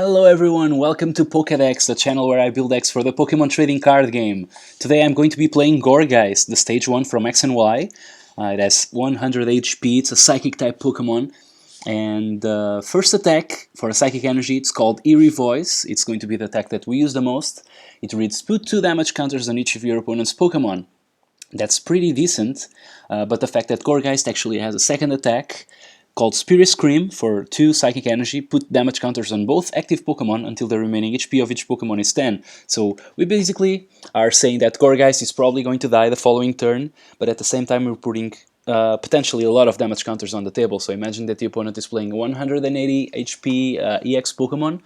Hello everyone, welcome to Pokédex, the channel where I build decks for the Pokemon trading card game. Today I'm going to be playing Gourgeist, the stage 1 from X and Y. It has 100 HP, it's a psychic type Pokemon. And first attack for a psychic energy, it's called Eerie Voice. It's going to be the attack that we use the most. It reads put 2 damage counters on each of your opponent's Pokemon. That's pretty decent, but the fact that Gourgeist actually has a second attack called Spirit Scream for 2 Psychic Energy, put damage counters on both active Pokemon until the remaining HP of each Pokemon is 10. So we basically are saying that Gourgeist is probably going to die the following turn, but at the same time we're putting potentially a lot of damage counters on the table. So imagine that the opponent is playing 180 HP EX Pokemon.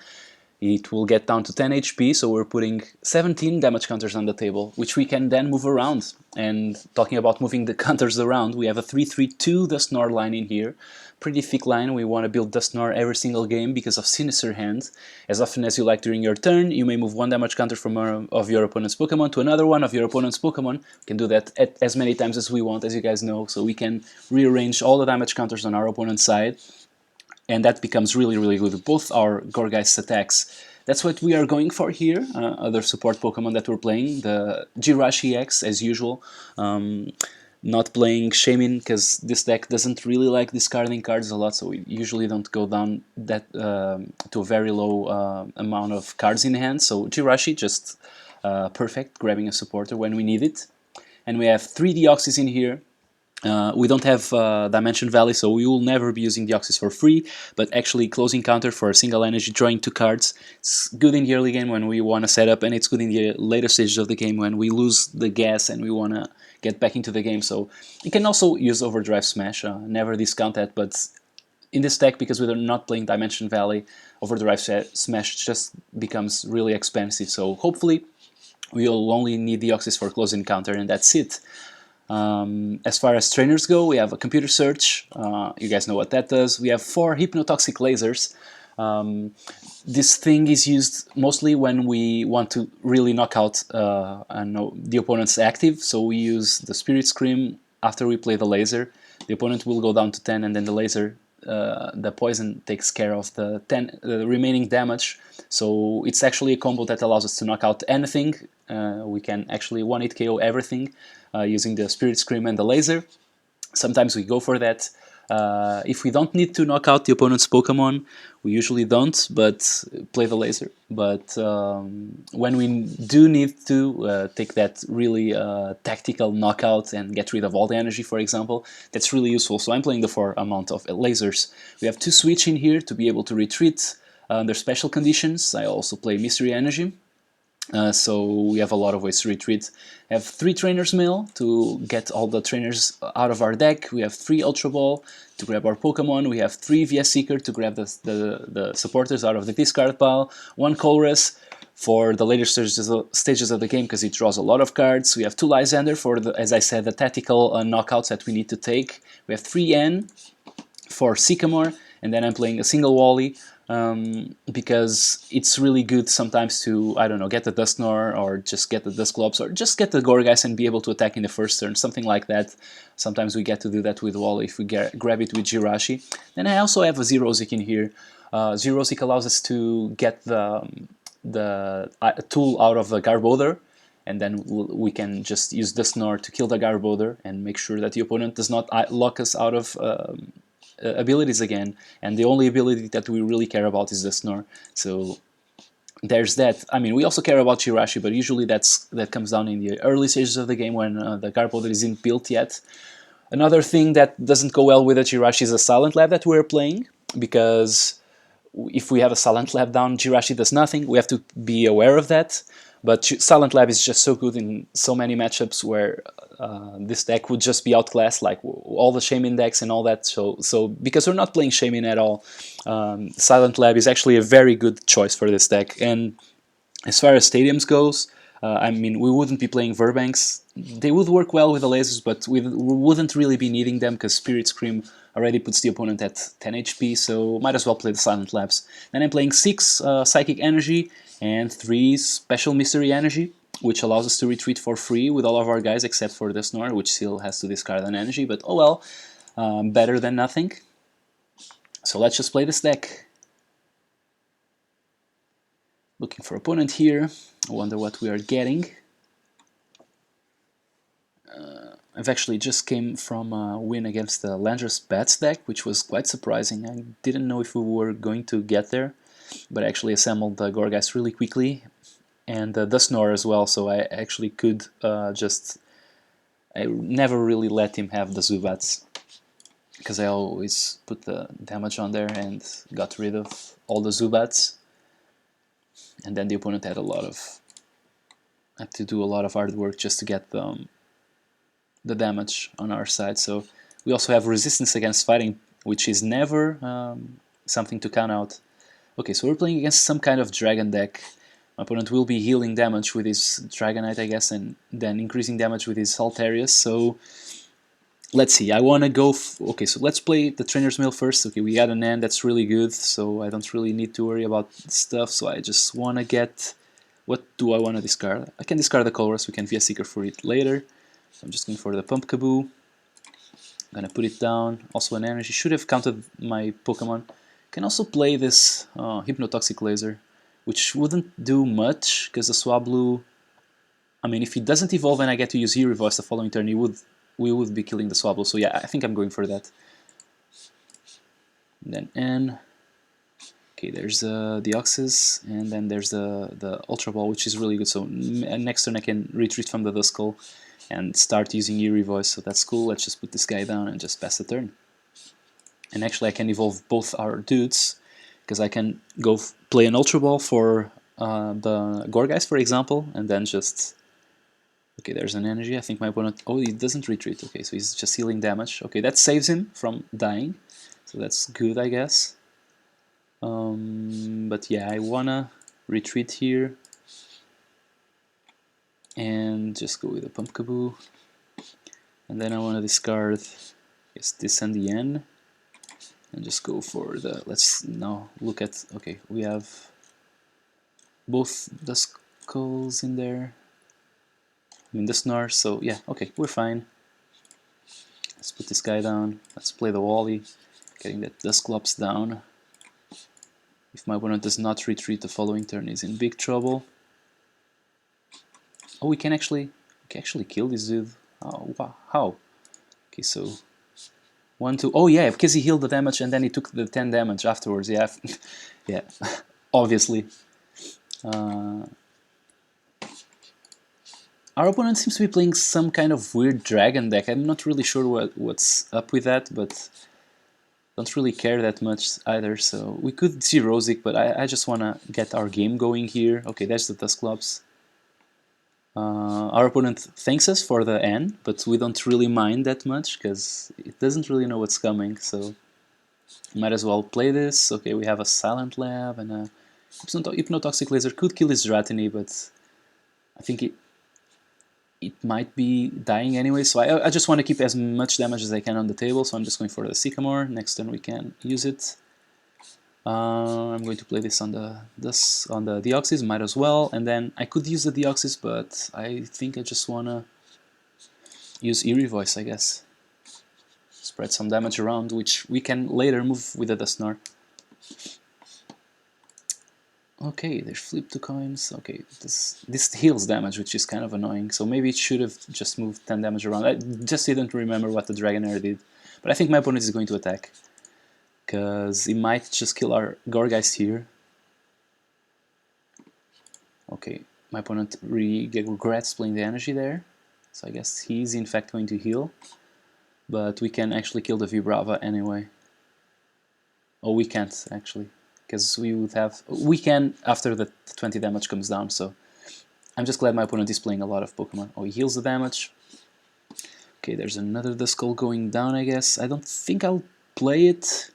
It will get down to 10 HP, so we're putting 17 damage counters on the table, which we can then move around. And talking about moving the counters around, we have a 3-3-2 Dusknoir line in here. Pretty thick line. We want to build Dusknoir every single game because of Sinister Hand. As often as you like during your turn, you may move one damage counter from of your opponent's Pokemon to another one of your opponent's Pokemon. We can do that as many times as we want, as you guys know, so we can rearrange all the damage counters on our opponent's side. And that becomes really good with both our Gourgeist attacks. That's what we are going for here. Other support Pokemon that we're playing, the Jirachi X as usual. Not playing Shaman because this deck doesn't really like discarding cards a lot, so we usually don't go down that to a very low amount of cards in hand. So Jirachi just perfect, grabbing a supporter when we need it. And we have 3 Deoxys in here. We don't have Dimension Valley, so we will never be using Deoxys for free, but actually closing counter for a single energy, drawing 2 cards. It's good in the early game when we want to set up, and it's good in the later stages of the game when we lose the gas and we want to get back into the game. So you can also use Overdrive Smash, never discount that, but in this deck, because we're not playing Dimension Valley, Overdrive Smash just becomes really expensive, so hopefully we'll only need Deoxys for closing counter and that's it. As far as trainers go, we have a computer search. You guys know what that does. We have 4 hypnotoxic lasers. This thing is used mostly when we want to really knock out the opponent's active. So we use the Spirit Scream after we play the laser. The opponent will go down to 10, and then the laser, the poison takes care of the remaining damage. So it's actually a combo that allows us to knock out anything. We can actually 1-hit KO everything using the Spirit Scream and the laser. Sometimes we go for that. If we don't need to knock out the opponent's Pokemon, we usually don't, but play the laser. But when we do need to take that really tactical knockout and get rid of all the energy, for example, that's really useful. So I'm playing the 4 amount of lasers. We have 2 switch in here to be able to retreat under special conditions. I also play Mystery Energy. So we have a lot of ways to retreat. We have 3 Trainers Mail to get all the trainers out of our deck. We have 3 Ultra Ball to grab our Pokemon. We have 3 VS Seeker to grab the supporters out of the discard pile. 1 Colress for the later stages of the game because it draws a lot of cards. We have 2 Lysander for, as I said, the tactical knockouts that we need to take. We have 3 N for Sycamore, and then I'm playing a single Wally. Because it's really good sometimes to, I don't know, get the Dusknoir or just get the Dusclops or just get the Gourgeist and be able to attack in the first turn, something like that. Sometimes we get to do that with Wall if we grab it with Jirachi. Then I also have a Zerozik in here. Zerozik allows us to get the tool out of the Garbodor, and then we can just use Dusknoir to kill the Garbodor and make sure that the opponent does not lock us out of abilities again, and the only ability that we really care about is the Snore. So there's that. I mean, we also care about Jirachi, but usually that comes down in the early stages of the game when the Garbodor isn't built yet. Another thing that doesn't go well with the Jirachi is a Silent Lab that we're playing, because if we have a Silent Lab down, Jirachi does nothing. We have to be aware of that. But Silent Lab is just so good in so many matchups where this deck would just be outclassed, like all the Shaman decks and all that. So because we're not playing Shaman at all, Silent Lab is actually a very good choice for this deck. And as far as stadiums goes, I mean, we wouldn't be playing Verbanks. They would work well with the lasers, but we wouldn't really be needing them because Spirit Scream already puts the opponent at 10 HP, so might as well play the Silent Labs. Then I'm playing 6 Psychic Energy and 3 Special Mystery Energy, which allows us to retreat for free with all of our guys except for the Snore, which still has to discard an energy, but oh well, better than nothing. So let's just play this deck. Looking for opponent here. I wonder what we are getting. I've actually just came from a win against the Landers Bats deck, which was quite surprising. I didn't know if we were going to get there, but I actually assembled the Gourgeist really quickly, and the Dusknoir as well, so I actually could I never really let him have the Zubats, because I always put the damage on there and got rid of all the Zubats, and then the opponent had to do a lot of hard work just to get the damage on our side. So we also have resistance against fighting, which is never something to count out. Okay, so we're playing against some kind of dragon deck. My opponent will be healing damage with his Dragonite, I guess, and then increasing damage with his Altarius. So let's see, I want to go... okay, so let's play the Trainer's Mail first. Okay, we got an end, that's really good, so I don't really need to worry about stuff. So I just want to get... what do I want to discard? I can discard the Colress, we can Via Seeker for it later. So I'm just going for the Pumpkaboo. I'm gonna put it down. Also an energy. Should have counted my Pokemon. Can also play this Hypnotoxic Laser, which wouldn't do much, because the Swablu... I mean, if he doesn't evolve and I get to use Eerie Voice the following turn, we would be killing the Swablu. So yeah, I think I'm going for that. And then N. Okay, there's the Deoxys, and then there's the Ultra Ball, which is really good. So next turn I can retreat from the Duskull and start using Eerie Voice, so that's cool. Let's just put this guy down and just pass the turn. And actually I can evolve both our dudes, because I can go play an Ultra Ball for the Gourgeist, for example, and then just... okay, there's an energy. I think my opponent... oh, he doesn't retreat. Okay, so he's just healing damage. Okay, that saves him from dying, so that's good, I guess. But yeah, I wanna retreat here and just go with a Pumpkaboo. And then I want to discard this and the N, and just go for the... let's now look at... okay, we have both the skulls in there. I mean, the Dusknoir, so yeah, okay, we're fine. Let's put this guy down. Let's play the Wally, getting that Dusclops down. If my opponent does not retreat the following turn, he's in big trouble. Oh, we can actually kill this dude. Oh, wow. How? Okay, so 1, 2. Oh yeah, because he healed the damage and then he took the 10 damage afterwards. Yeah, yeah, obviously. Our opponent seems to be playing some kind of weird dragon deck. I'm not really sure what's up with that, but don't really care that much either. So we could see Rosic, but I just want to get our game going here. Okay, there's the Dusclops. Our opponent thanks us for the N, but we don't really mind that much because it doesn't really know what's coming, so might as well play this. Okay, we have a Silent Lab and a Hypnotoxic Laser. Could kill his Dratini, but I think it might be dying anyway, so I just want to keep as much damage as I can on the table, so I'm just going for the Sycamore. Next turn we can use it. I'm going to play this on the Deoxys, might as well, and then I could use the Deoxys, but I think I just wanna use Eerie Voice, I guess. Spread some damage around, which we can later move with the Dusknoir. Okay, there's flip 2 coins. Okay, this heals damage, which is kind of annoying, so maybe it should have just moved 10 damage around. I just didn't remember what the Dragonair did, but I think my opponent is going to attack, because he might just kill our Gourgeist here. Okay, my opponent regrets playing the energy there, so I guess he's in fact going to heal, but we can actually kill the Vibrava anyway. Oh, we can't actually, because we can after the 20 damage comes down, so I'm just glad my opponent is playing a lot of Pokemon. Oh, he heals the damage. Okay, there's another Duskull going down, I guess. I don't think I'll play it,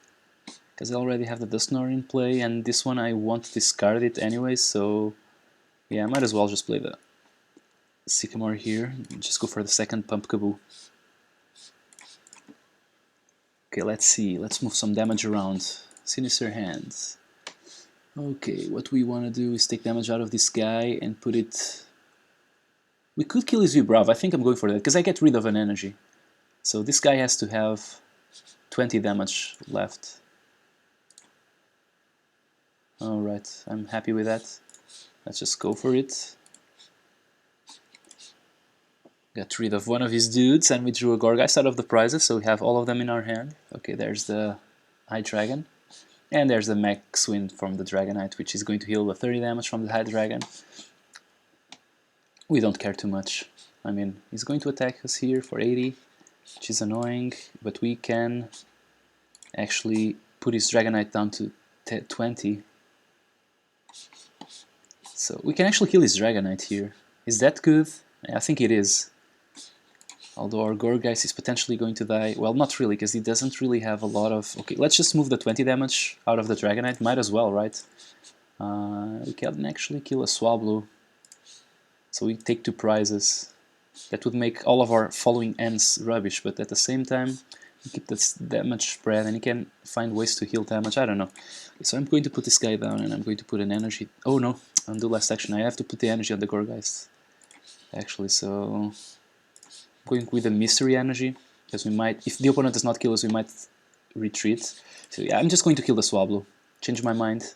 because I already have the Dusknoir in play, and this one I want to discard it anyway, so yeah, I might as well just play the Sycamore here, and just go for the second Pumpkaboo. Okay, let's see, let's move some damage around. Sinister Hands. Okay, what we want to do is take damage out of this guy and put it... we could kill his Vibrav. I think I'm going for that, because I get rid of an energy. So this guy has to have 20 damage left. Alright, I'm happy with that. Let's just go for it. Got rid of one of his dudes, and we drew a Gourgeist out of the prizes, so we have all of them in our hand. Okay, there's the High Dragon. And there's the Max Wind from the Dragonite, which is going to heal the 30 damage from the High Dragon. We don't care too much. I mean, he's going to attack us here for 80, which is annoying, but we can actually put his Dragonite down to 20. So we can actually kill his Dragonite here. Is that good? I think it is. Although our Gourgeist is potentially going to die. Well, not really, because he doesn't really have a lot of... Okay, let's just move the 20 damage out of the Dragonite. Might as well, right? We can actually kill a Swablu. So we take 2 prizes. That would make all of our following ends rubbish, but at the same time, we keep this damage spread, and he can find ways to heal damage. I don't know. So I'm going to put this guy down, and I'm going to put an energy... Oh no, undo last action. I have to put the energy on the Gourgeist. Actually, so... going with a mystery energy, because we might, if the opponent does not kill us, we might retreat. So yeah, I'm just going to kill the Swablu. Change my mind.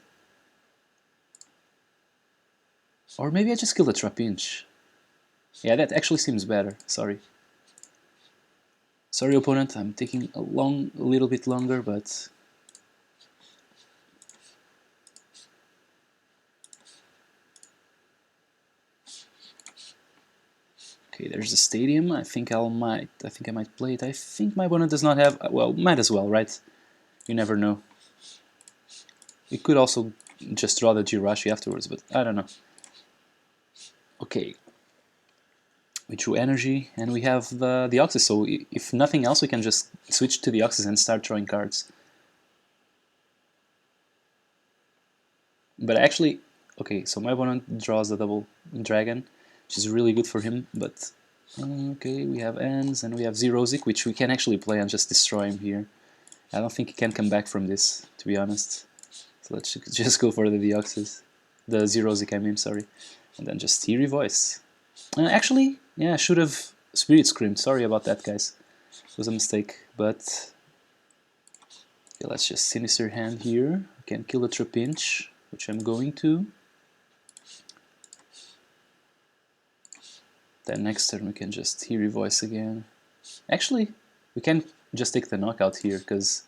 Or maybe I just kill the Trapinch. Yeah, that actually seems better. Sorry. Sorry, opponent, I'm taking a little bit longer, but... Okay, there's the stadium. I think I might play it. I think my opponent does not have... Well, might as well, right? You never know. We could also just draw the Jirachi afterwards, but I don't know. Okay. We drew energy, and we have the Deoxys, so if nothing else, we can just switch to the Deoxys and start drawing cards. But actually... Okay, so my opponent draws the double dragon, which is really good for him, but... Okay, we have Ends, and we have Zerozik, which we can actually play and just destroy him here. I don't think he can come back from this, to be honest. So let's just go for the Deoxys. The Zerozik, I mean, sorry. And then just Eerie Voice. Actually, yeah, I should have Spirit Screamed. Sorry about that, guys. It was a mistake, but... Okay, let's just Sinister Hand here. We can kill the Trapinch, which I'm going to. Then next turn we can just Eerie Voice again. Actually, we can just take the knockout here, because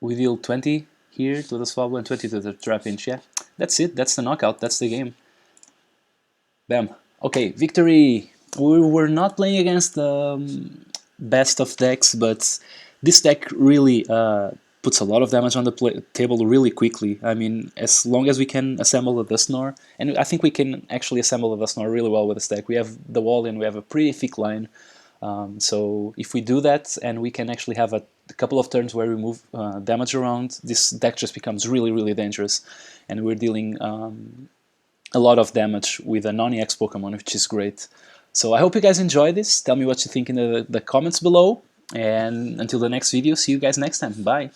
we deal 20 here to the Swablu and 20 to the Trapinch. Yeah, that's it, that's the knockout, that's the game. Bam. Okay, victory! We were not playing against the best of decks, but this deck really puts a lot of damage on the table really quickly. I mean, as long as we can assemble the Dusknoir, and I think we can actually assemble the Dusknoir really well with this deck. We have the wall and we have a pretty thick line, so if we do that and we can actually have a couple of turns where we move damage around, this deck just becomes really, really dangerous, and we're dealing a lot of damage with a non-EX Pokemon, which is great. So I hope you guys enjoyed this. Tell me what you think in the comments below, and until the next video, see you guys next time. Bye!